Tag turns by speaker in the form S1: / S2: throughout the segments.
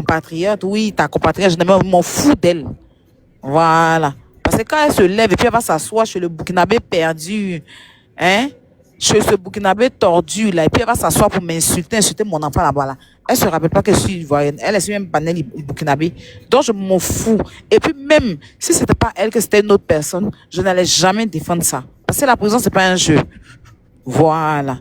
S1: compatriote, oui, ta compatriote, je m'en fous d'elle. Voilà. Parce que quand elle se lève et puis elle va s'asseoir chez le Burkinabé perdu, hein, chez ce Burkinabé tordu, là, et puis elle va s'asseoir pour m'insulter, insulter mon enfant là-bas, là. Elle se rappelle pas que je suis ivoirienne. Elle est même pas née Burkinabé. Donc je m'en fous. Et puis même, si c'était pas elle, que c'était une autre personne, je n'allais jamais défendre ça. Parce que la prison, c'est pas un jeu. Voilà.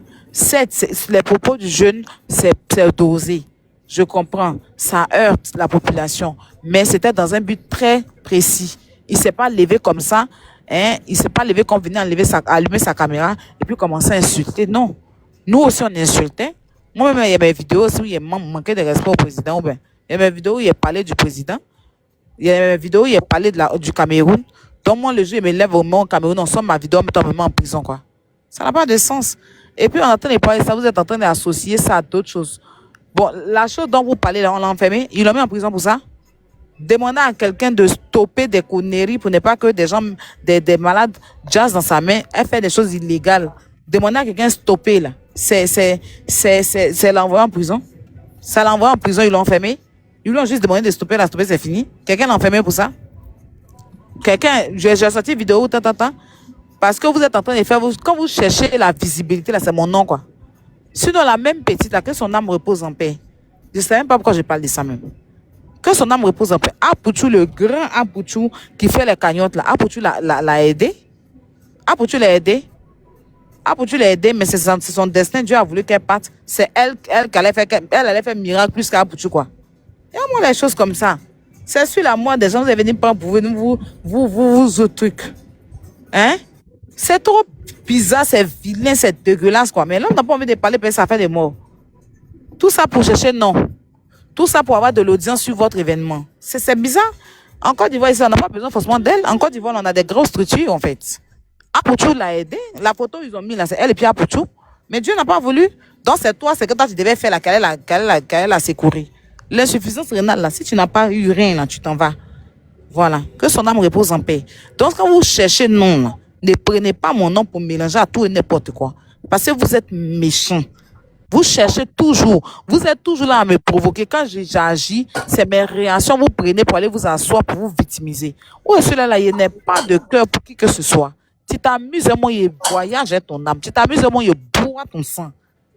S1: Les propos du jeune, c'est dosé. Je comprends. Ça heurte la population. Mais c'était dans un but très précis. Il s'est pas levé comme ça. Hein? Il s'est pas levé comme venait allumer sa caméra et puis commencer à insulter. Non. Nous aussi, on insultait. Moi-même, il y a mes vidéos aussi où il manquait de respect au président. Ou bien, il y a mes vidéos où il a parlé du président. Il y a mes vidéos où il a parlé du Cameroun. Donc, moi, le jour, il me lève au moment au Cameroun, on sort ma vidéo, on me met en prison, quoi. Ça n'a pas de sens. Et puis, on est en train de parler de ça, vous êtes en train d'associer ça à d'autres choses. Bon, la chose dont vous parlez, là, on l'a enfermé, il l'a mis en prison pour ça. Demandez à quelqu'un de stopper des conneries pour ne pas que des gens, des malades jazz dans sa main, elle fait des choses illégales. Demandez à quelqu'un de stopper, là. C'est l'envoyer en prison. Ça l'envoie en prison, ils l'ont enfermé. Ils lui ont juste demandé de stopper, la stopper, c'est fini. Quelqu'un l'a enfermé pour ça. Quelqu'un, j'ai sorti une vidéo, parce que vous êtes en train de faire, quand vous cherchez la visibilité, là, c'est mon nom, quoi. Sinon, la même petite, là, que son âme repose en paix. Je ne sais même pas pourquoi je parle de ça même. Que son âme repose en paix. Apouchou, le grand Apouchou qui fait les cagnottes, là, Apouchou l'a aidé. Apouchou l'a aidé. Apouchou l'a aidé, mais c'est son destin. Dieu a voulu qu'elle parte. C'est elle qui allait faire, elle allait faire miracle plus qu'Apouchou, quoi. Il y a moins des choses comme ça. C'est sur la moi des gens, vous allez venir prendre pour vous autres trucs. Hein? C'est trop bizarre, c'est vilain, c'est dégueulasse, quoi. Mais là, on n'a pas envie de parler, parce que ça fait des morts. Tout ça pour chercher, non. Tout ça pour avoir de l'audience sur votre événement. C'est bizarre. En Côte d'Ivoire, ici, on n'a pas besoin forcément d'elle. En Côte d'Ivoire, on a des grosses structures, en fait. Apouchou l'a aidé. La photo, ils ont mis là, c'est elle et puis Apouchou. Mais Dieu n'a pas voulu. Donc, c'est toi, c'est que toi, tu devais faire la qu'elle a secourir. L'insuffisance rénale, là, si tu n'as pas eu rien, là, tu t'en vas. Voilà. Que son âme repose en paix. Donc, quand vous cherchez non, là, ne prenez pas mon nom pour mélanger à tout et n'importe quoi. Parce que vous êtes méchant. Vous cherchez toujours. Vous êtes toujours là à me provoquer. Quand j'agis, c'est mes réactions. Vous prenez pour aller vous asseoir, pour vous victimiser. Ou celui-là, il n'est pas de cœur pour qui que ce soit. Tu t'amuses, moi, il voyage ton âme. Tu t'amuses, moi, il boit ton sang.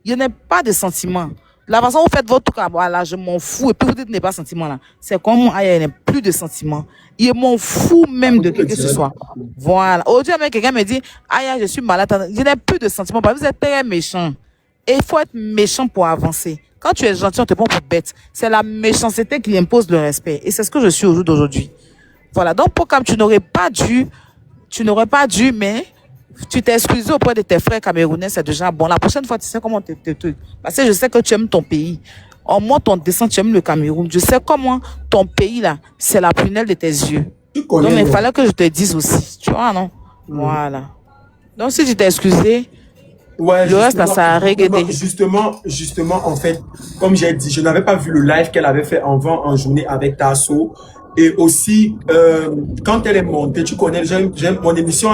S1: Il n'est pas de sentiment. La façon dont vous faites votre truc, là, je m'en fous. Et puis vous dites, il n'est pas sentiment là. C'est comme, il n'y a plus de sentiment. Il m'en fout même de qui que ce soit. Voilà. Aujourd'hui, quelqu'un me dit, je suis malade. Il n'y a plus de sentiment. Vous êtes très méchant. Et il faut être méchant pour avancer. Quand tu es gentil, on te prend pour bête. C'est la méchanceté qui impose le respect. Et c'est ce que je suis au jour d'aujourd'hui. Voilà. Donc, Pokam, tu n'aurais pas dû, mais tu t'es excusé auprès de tes frères camerounais, c'est déjà bon. La prochaine fois, tu sais comment te parce que je sais que tu aimes ton pays. En moi, ton descend, tu aimes le Cameroun. Je sais comment ton pays, là, c'est la prunelle de tes yeux. Donc, mais il fallait que je te dise aussi. Tu vois, non? Voilà. Donc, si tu t'es excusé,
S2: ouais,
S1: le reste, ça a regardé.
S2: Justement, en fait, comme j'ai dit, je n'avais pas vu le live qu'elle avait fait en journée avec Tasso. Et aussi, quand elle est montée, tu connais, mon émission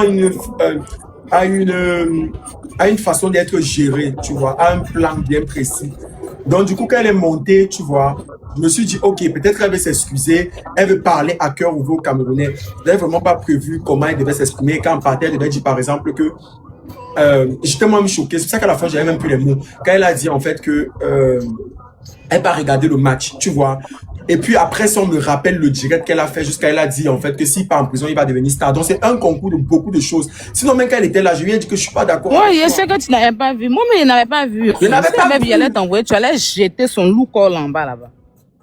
S2: a une façon d'être gérée, tu vois, a un plan bien précis. Donc, du coup, quand elle est montée, tu vois, je me suis dit, OK, peut-être qu'elle veut s'excuser, elle veut parler à cœur ouvert aux Camerounais. Je n'avais vraiment pas prévu comment elle devait s'exprimer. Quand elle partait, elle devait dire, par exemple, que j'étais moi-même choqué. C'est pour ça qu'à la fin, j'avais même plus les mots. Quand elle a dit, en fait, que elle va regarder le match, tu vois. Et puis après, ça, on me rappelle le direct qu'elle a fait jusqu'à elle a dit, en fait, que s'il part en prison, il va devenir star. Donc, c'est un concours de beaucoup de choses. Sinon, même quand elle était là, je lui ai dit que je suis pas d'accord.
S1: Oui, je sais que tu n'avais pas vu. Moi, mais je n'avais pas vu.
S2: Je n'avais pas vu.
S1: Elle allait t'envoyer, tu allais jeter son loup col en bas là-bas.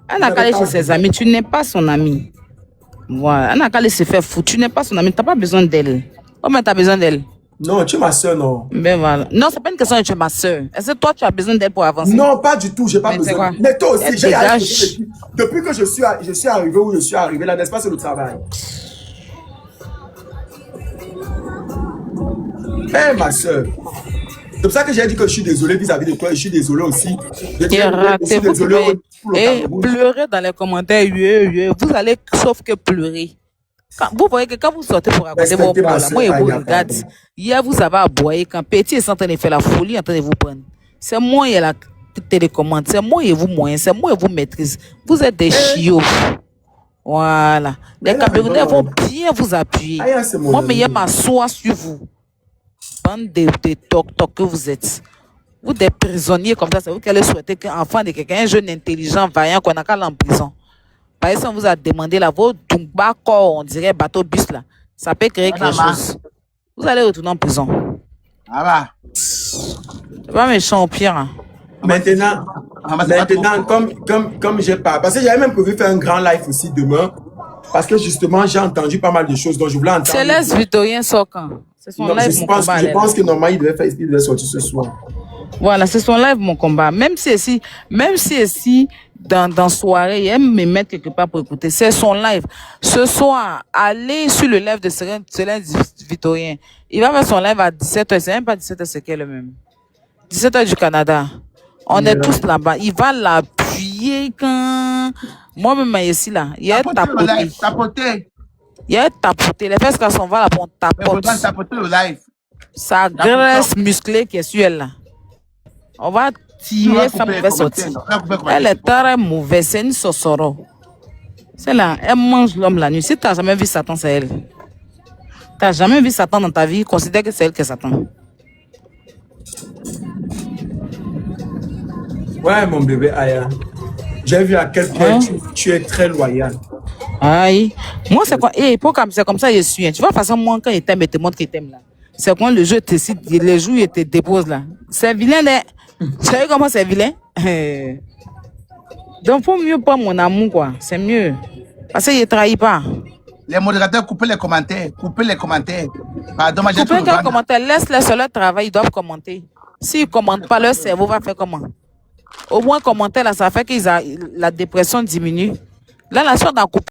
S1: Elle n'a qu'à aller chez ses amis. Tu n'es pas son ami. Voilà. Elle n'a qu'à aller se faire foutre. Tu n'es pas son ami. Tu n'as pas besoin d'elle. Comment tu as besoin d'elle?
S2: Non, tu es ma soeur, non.
S1: Ben voilà. Non, c'est pas une question de tu es ma soeur. Est-ce que toi, tu as besoin d'elle pour avancer?
S2: Non, pas du tout. J'ai pas besoin. Mais toi aussi, depuis que je suis arrivé où je suis arrivé, là, n'est-ce pas, c'est le travail. Eh, ma soeur. C'est pour ça que j'ai dit que je suis désolé vis-à-vis de toi et je suis désolé aussi. Je suis désolé pour le Cameroun.
S1: Pleurer dans les commentaires, vous allez sauf que pleurer. Vous voyez que quand vous sortez pour raconter vos problèmes, moi et vous regarde, hier vous avez aboyé quand Petit est en train de faire la folie, en train de vous prendre. C'est moi, il est là. télécommande. C'est moi et vous moyen, c'est moi et vous maîtrise. Vous êtes des chiots. Voilà. Les
S2: Mais là,
S1: Camerounais
S2: non.
S1: vont bien vous appuyer.
S2: Aya, c'est mon
S1: Moi, mais il y a
S2: ami.
S1: ma soie sur vous. Bande de toc-toc que vous êtes. Vous des prisonniers comme ça, c'est vous qui allez souhaiter qu'un enfant de quelqu'un, un jeune intelligent, vaillant, qu'on a qu'à aller en prison. Par exemple, on vous a demandé là, vos Dumba corps, on dirait bateau bus là. Ça peut créer quelque chose. Vous allez retourner en prison.
S3: Ah bah.
S1: C'est pas méchant au pire. Hein.
S2: Maintenant, comme j'ai pas, parce que j'avais même prévu faire un grand live aussi demain, parce que justement, j'ai entendu pas mal de choses, donc je voulais entendre.
S1: Céleste Victorien sort quand? C'est son
S2: Non,
S1: live,
S2: je
S1: mon
S2: pense,
S1: combat.
S2: je
S1: elle,
S2: pense
S1: là.
S2: que normalement, il devait sortir ce soir.
S1: Voilà, c'est son live, mon combat. Même si ici, dans soirée, il aime me mettre quelque part pour écouter. C'est son live. Ce soir, allez sur le live de Céleste Victorien. Il va faire son live à 17h. C'est même pas 17h, c'est quel le même? 17h du Canada. On est tous là-bas. Il va l'appuyer quand... Moi-même, ici, là. Il y a tapoté.
S3: Tapoter.
S1: Il y a tapoté. Les fesses, quand on va là, on
S3: Mais faut
S1: tapote.
S3: tapoter le live.
S1: Sa graisse musclée qui est sur elle, là. On va tirer sa mauvaise sortie. Elle est très mauvaise. C'est une sosoro. Celle-là, elle mange l'homme la nuit. Si tu n'as jamais vu Satan, c'est elle. Tu n'as jamais vu Satan dans ta vie, considère que c'est elle qui est Satan.
S2: Ouais, mon bébé Aya. J'ai vu à quel point
S1: Hein?
S2: tu es très loyal.
S1: Aïe. Moi, c'est quoi? Et c'est comme ça, je suis. Tu vois, de toute façon, moi, quand il t'aime, il te montre qu'il t'aime là. C'est quand le jeu te cite, les jours, il te dépose là. C'est vilain, là. Tu sais comment c'est vilain? Donc, faut mieux pas mon amour, quoi. C'est mieux. Parce qu'il ne trahit pas.
S3: Les modérateurs, coupez les commentaires. Coupez les commentaires. Pardon, j'ai
S1: Coupez
S3: tout
S1: quel
S3: le
S1: commentaire. Laisse-les sur leur travail, ils doivent commenter. S'ils ne commentent pas, leur cerveau va faire comment? Au moins, commenter là, ça fait que la dépression diminue. Là, la chose d'en couper.